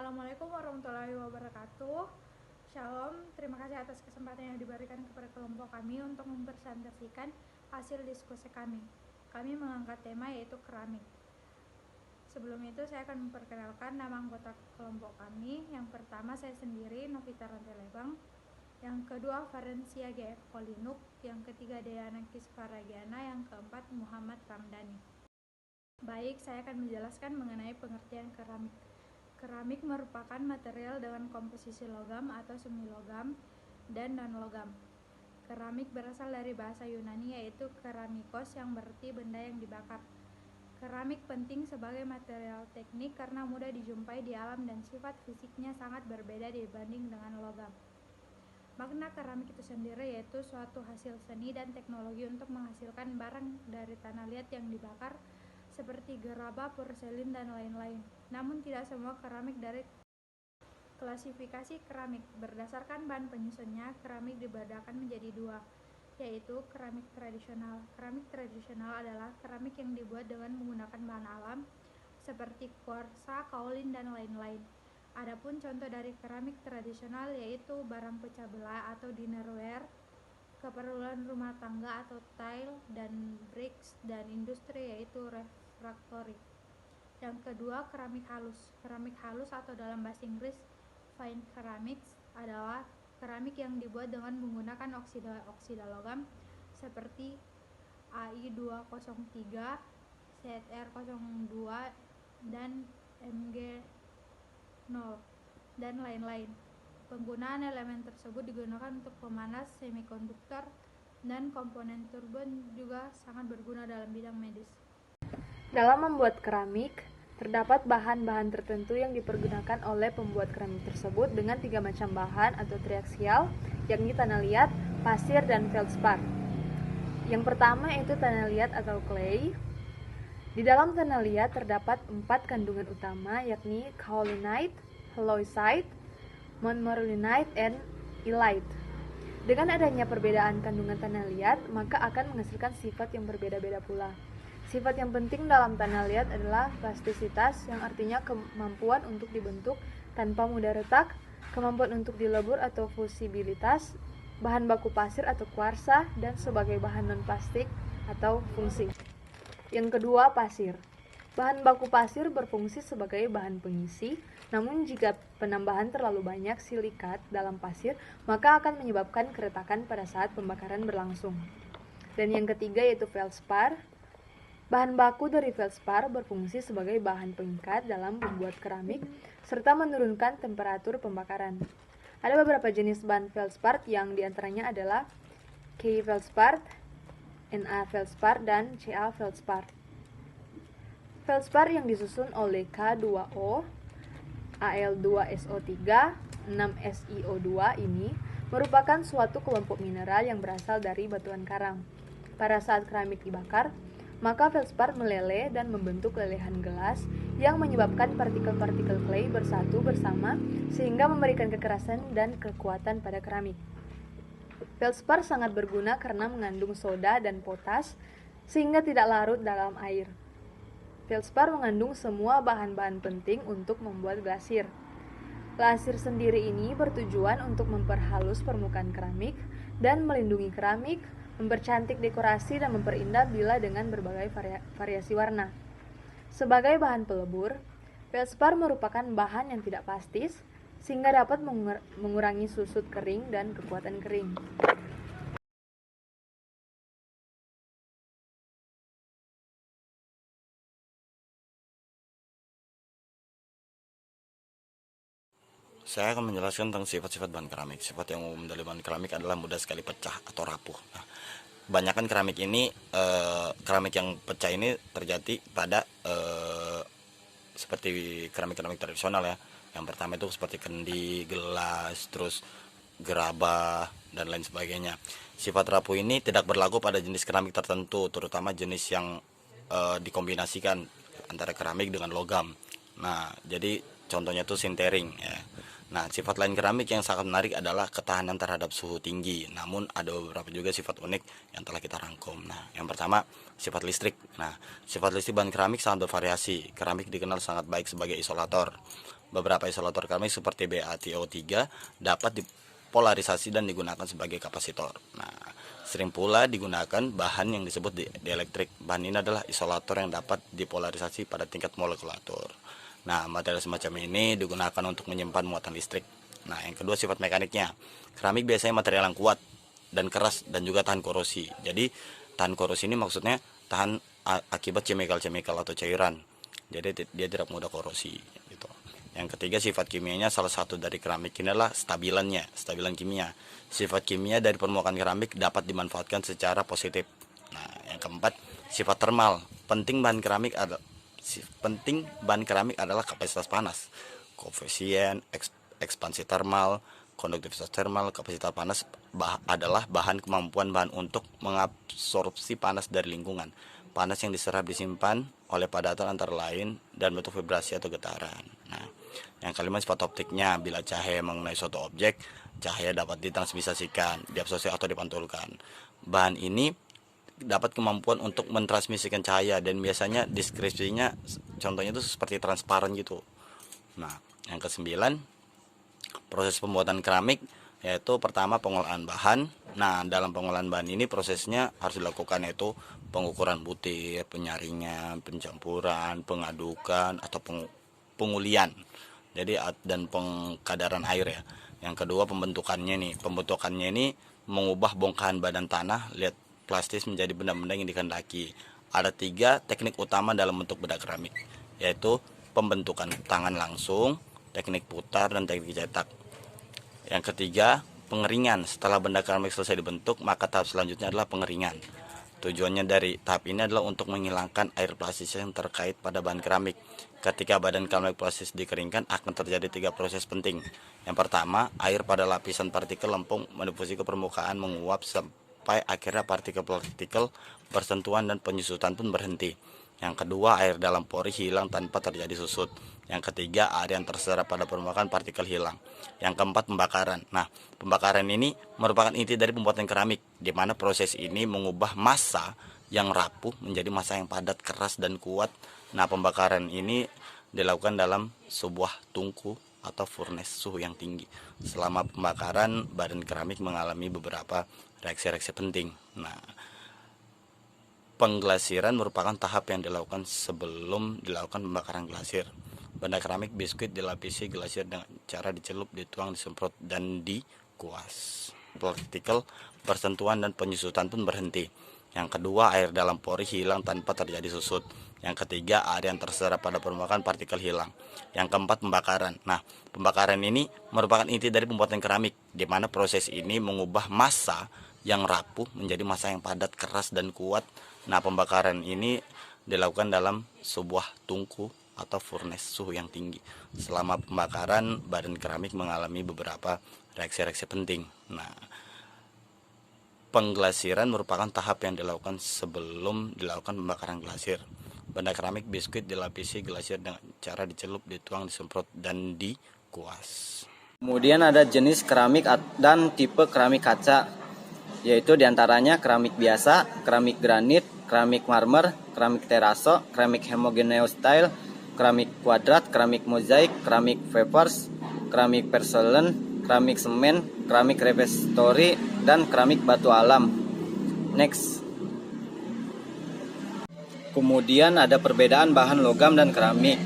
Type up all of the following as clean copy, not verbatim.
Assalamualaikum warahmatullahi wabarakatuh. Shalom, terima kasih atas kesempatan yang diberikan kepada kelompok kami untuk mempresentasikan hasil diskusi kami. Kami mengangkat tema yaitu keramik. Sebelum itu saya akan memperkenalkan nama anggota kelompok kami. Yang pertama saya sendiri, Novita Rantelebang. Yang kedua, Varencia GF Kolinuk. Yang ketiga, Deyana Kisvaragiana. Yang keempat, Muhammad Ramdhani. Baik, saya akan menjelaskan mengenai pengertian keramik. Keramik merupakan material dengan komposisi logam atau semi logam dan non-logam. Keramik berasal dari bahasa Yunani yaitu keramikos yang berarti benda yang dibakar. Keramik penting sebagai material teknik karena mudah dijumpai di alam dan sifat fisiknya sangat berbeda dibanding dengan logam. Makna keramik itu sendiri yaitu suatu hasil seni dan teknologi untuk menghasilkan barang dari tanah liat yang dibakar seperti gerabah, porselin, dan lain-lain. Namun tidak semua keramik dari klasifikasi keramik. Berdasarkan bahan penyusunnya, keramik dibedakan menjadi dua, yaitu keramik tradisional. Keramik tradisional adalah keramik yang dibuat dengan menggunakan bahan alam seperti kuarsa, kaolin, dan lain-lain. Adapun contoh dari keramik tradisional yaitu barang pecah belah atau dinnerware, keperluan rumah tangga atau tile dan bricks, dan industri yaitu refractory. Yang kedua, keramik halus. Keramik halus atau dalam bahasa Inggris fine ceramics adalah keramik yang dibuat dengan menggunakan oksida logam seperti Ai203, ZR02, dan Mg0 dan lain-lain. Penggunaan elemen tersebut digunakan untuk pemanas semikonduktor dan komponen turbin juga sangat berguna dalam bidang medis. Dalam membuat keramik, terdapat bahan-bahan tertentu yang dipergunakan oleh pembuat keramik tersebut dengan 3 macam bahan atau triaksial, yakni tanah liat, pasir, dan feldspar. Yang pertama yaitu tanah liat atau clay. Di dalam tanah liat terdapat 4 kandungan utama, yakni kaolinite, halloysite, montmorillonite, and illite. Dengan adanya perbedaan kandungan tanah liat, maka akan menghasilkan sifat yang berbeda-beda pula. Sifat yang penting dalam tanah liat adalah plastisitas, yang artinya kemampuan untuk dibentuk tanpa mudah retak, kemampuan untuk dilebur atau fusibilitas, bahan baku pasir atau kuarsa, dan sebagai bahan non-plastik atau fungsi. Yang kedua, pasir. Bahan baku pasir berfungsi sebagai bahan pengisi, namun jika penambahan terlalu banyak silikat dalam pasir, maka akan menyebabkan keretakan pada saat pembakaran berlangsung. Dan yang ketiga yaitu feldspar. Bahan baku dari feldspar berfungsi sebagai bahan pengikat dalam membuat keramik, serta menurunkan temperatur pembakaran. Ada beberapa jenis bahan feldspar yang diantaranya adalah K feldspar, Na feldspar, dan Ca feldspar. Feldspar yang disusun oleh K2O, Al2SO3, 6SiO2 ini merupakan suatu kelompok mineral yang berasal dari batuan karang. Pada saat keramik dibakar, maka feldspar meleleh dan membentuk lelehan gelas yang menyebabkan partikel-partikel clay bersatu bersama sehingga memberikan kekerasan dan kekuatan pada keramik. Feldspar sangat berguna karena mengandung soda dan potas sehingga tidak larut dalam air. Feldspar mengandung semua bahan-bahan penting untuk membuat glasir. Glasir sendiri ini bertujuan untuk memperhalus permukaan keramik dan melindungi keramik, mempercantik dekorasi, dan memperindah bila dengan berbagai variasi warna. Sebagai bahan pelebur, feldspar merupakan bahan yang tidak plastis sehingga dapat mengurangi susut kering dan kekuatan kering. Saya akan menjelaskan tentang sifat-sifat bahan keramik. Sifat yang umum dari bahan keramik adalah mudah sekali pecah atau rapuh. Nah, kebanyakan keramik ini, keramik yang pecah ini terjadi pada seperti keramik-keramik tradisional ya. Yang pertama itu seperti kendi, gelas, terus gerabah, dan lain sebagainya. Sifat rapuh ini tidak berlaku pada jenis keramik tertentu, terutama jenis yang dikombinasikan antara keramik dengan logam. Nah, jadi contohnya itu sintering ya. Nah, sifat lain keramik yang sangat menarik adalah ketahanan terhadap suhu tinggi. Namun ada beberapa juga sifat unik yang telah kita rangkum. Nah, yang pertama sifat listrik. Nah, sifat listrik bahan keramik sangat bervariasi. Keramik dikenal sangat baik sebagai isolator. beberapa isolator keramik seperti BaTO3 dapat dipolarisasi dan digunakan sebagai kapasitor. Nah, sering pula digunakan bahan yang disebut dieelektrik. Bahan ini adalah isolator yang dapat dipolarisasi pada tingkat molekulatur. Nah, material semacam ini digunakan untuk menyimpan muatan listrik. Nah, yang kedua sifat mekaniknya. Keramik biasanya material yang kuat dan keras dan juga tahan korosi. Jadi, tahan korosi ini maksudnya tahan akibat chemical atau cairan. Jadi dia tidak mudah korosi gitu. Yang ketiga sifat kimianya, salah satu dari keramik ini adalah stabilan kimia. Sifat kimia dari permukaan keramik dapat dimanfaatkan secara positif. Nah, yang keempat sifat termal. Penting bahan keramik adalah kapasitas panas, koefisien ekspansi termal, konduktivitas termal. Kapasitas panas adalah kemampuan bahan untuk mengabsorpsi panas dari lingkungan. Panas yang diserap disimpan oleh padatan antara lain dan bentuk vibrasi atau getaran. Nah, yang kelima sifat optiknya. Bila cahaya mengenai suatu objek, cahaya dapat ditransmisikan, diabsorpsi atau dipantulkan. Bahan ini dapat kemampuan untuk mentransmisikan cahaya dan biasanya deskripsinya contohnya itu seperti transparan gitu. Nah, yang kesembilan proses pembuatan keramik, yaitu pertama pengolahan bahan. Nah, dalam pengolahan bahan ini prosesnya harus dilakukan yaitu pengukuran butir, penyaringan, pencampuran, pengadukan atau pengulian. Jadi dan pengkadaran air ya. Yang kedua pembentukannya nih. Pembentukannya ini mengubah bongkahan badan tanah lihat plastis menjadi benda-benda yang dikehendaki. Ada 3 teknik utama dalam bentuk benda keramik, yaitu pembentukan tangan langsung, teknik putar, dan teknik cetak. Yang ketiga, pengeringan. Setelah benda keramik selesai dibentuk, maka tahap selanjutnya adalah pengeringan. Tujuannya dari tahap ini adalah untuk menghilangkan air plastis yang terkait pada bahan keramik. Ketika badan keramik plastis dikeringkan, akan terjadi 3 proses penting. Yang pertama, air pada lapisan partikel lempung mendifusi ke permukaan, menguap sampai akhirnya partikel-partikel bersentuhan dan penyusutan pun berhenti. Yang kedua, air dalam pori hilang tanpa terjadi susut. Yang ketiga, air yang terserap pada permukaan partikel hilang. Yang keempat, pembakaran. Nah, pembakaran ini merupakan inti dari pembuatan keramik, di mana proses ini mengubah massa yang rapuh menjadi massa yang padat, keras, dan kuat. Nah, pembakaran ini dilakukan dalam sebuah tungku atau furnace suhu yang tinggi. Selama pembakaran, badan keramik mengalami beberapa reaksi-reaksi penting. Nah, pengglasiran merupakan tahap yang dilakukan sebelum dilakukan pembakaran glasir. Benda keramik biskuit dilapisi glasir dengan cara dicelup, dituang, disemprot, dan dikuas. Partikel bersentuhan dan penyusutan pun berhenti. Yang kedua, air dalam pori hilang tanpa terjadi susut. Yang ketiga, air yang terserap pada permukaan partikel hilang. Yang keempat, pembakaran. Nah, pembakaran ini merupakan inti dari pembuatan keramik, di mana proses ini mengubah massa yang rapuh menjadi massa yang padat, keras, dan kuat. Nah, pembakaran ini dilakukan dalam sebuah tungku atau furnace suhu yang tinggi. Selama pembakaran, badan keramik mengalami beberapa reaksi-reaksi penting. Nah, pengglasiran merupakan tahap yang dilakukan sebelum dilakukan pembakaran glasir. Benda keramik biskuit dilapisi glasir dengan cara dicelup, dituang, disemprot, dan dikuas. Kemudian ada jenis keramik dan tipe keramik kaca, yaitu diantaranya keramik biasa, keramik granit, keramik marmer, keramik teraso, keramik homogeneous tile, keramik kuadrat, keramik mozaik, keramik Vepers, keramik porcelain, keramik semen, keramik refractory, dan keramik batu alam. Next. Kemudian ada perbedaan bahan logam dan keramik.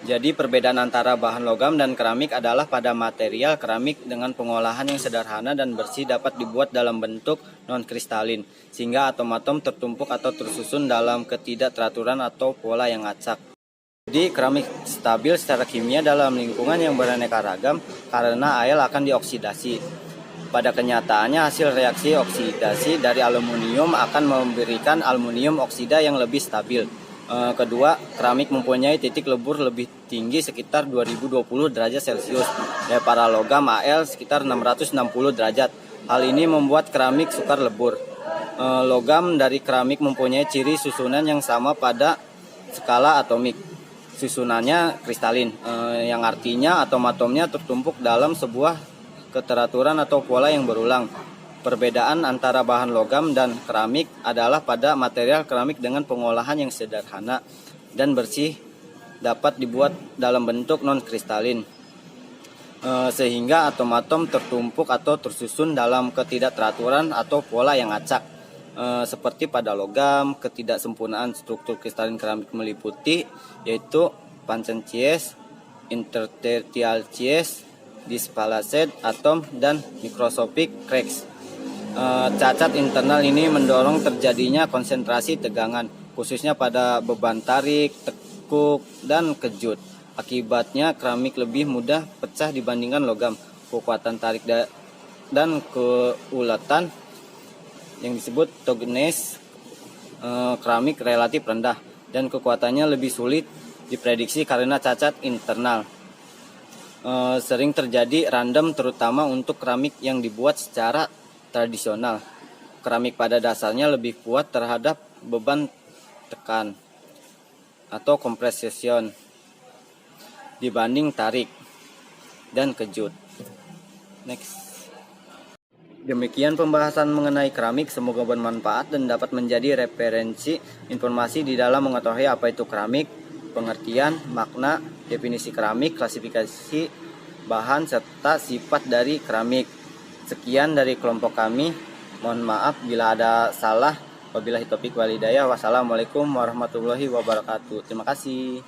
Jadi perbedaan antara bahan logam dan keramik adalah pada material keramik dengan pengolahan yang sederhana dan bersih dapat dibuat dalam bentuk non-kristalin, sehingga atom-atom tertumpuk atau tersusun dalam ketidakteraturan atau pola yang acak. Jadi keramik stabil secara kimia dalam lingkungan yang beraneka ragam karena air akan dioksidasi. Pada kenyataannya hasil reaksi oksidasi dari aluminium akan memberikan aluminium oksida yang lebih stabil. Kedua, keramik mempunyai titik lebur lebih tinggi sekitar 2020 derajat Celcius dan para logam Al sekitar 660 derajat. Hal ini membuat keramik sukar lebur. Logam dari keramik mempunyai ciri susunan yang sama pada skala atomik. Susunannya kristalin, yang artinya atom-atomnya tertumpuk dalam sebuah keteraturan atau pola yang berulang. Perbedaan antara bahan logam dan keramik adalah pada material keramik dengan pengolahan yang sederhana dan bersih dapat dibuat dalam bentuk non-kristalin, sehingga atom-atom tertumpuk atau tersusun dalam ketidakteraturan atau pola yang acak. Seperti pada logam, ketidaksempurnaan struktur kristalin keramik meliputi yaitu Panchencies, Intertertial-Cies, Displaced atom, dan microscopic cracks. Cacat internal ini mendorong terjadinya konsentrasi tegangan, khususnya pada beban tarik, tekuk, dan kejut. Akibatnya keramik lebih mudah pecah dibandingkan logam. Kekuatan tarik dan keulatan yang disebut toughness keramik relatif rendah, dan kekuatannya lebih sulit diprediksi karena cacat internal. Sering terjadi random terutama untuk keramik yang dibuat secara tradisional. Keramik pada dasarnya lebih kuat terhadap beban tekan atau compression dibanding tarik dan kejut. Next. Demikian pembahasan mengenai keramik, semoga bermanfaat dan dapat menjadi referensi informasi di dalam mengetahui apa itu keramik, pengertian, makna, definisi keramik, klasifikasi bahan, serta sifat dari keramik. Sekian dari kelompok kami. Mohon maaf bila ada salah. Wabillahi taufiq wal hidayah. Wassalamualaikum warahmatullahi wabarakatuh. Terima kasih.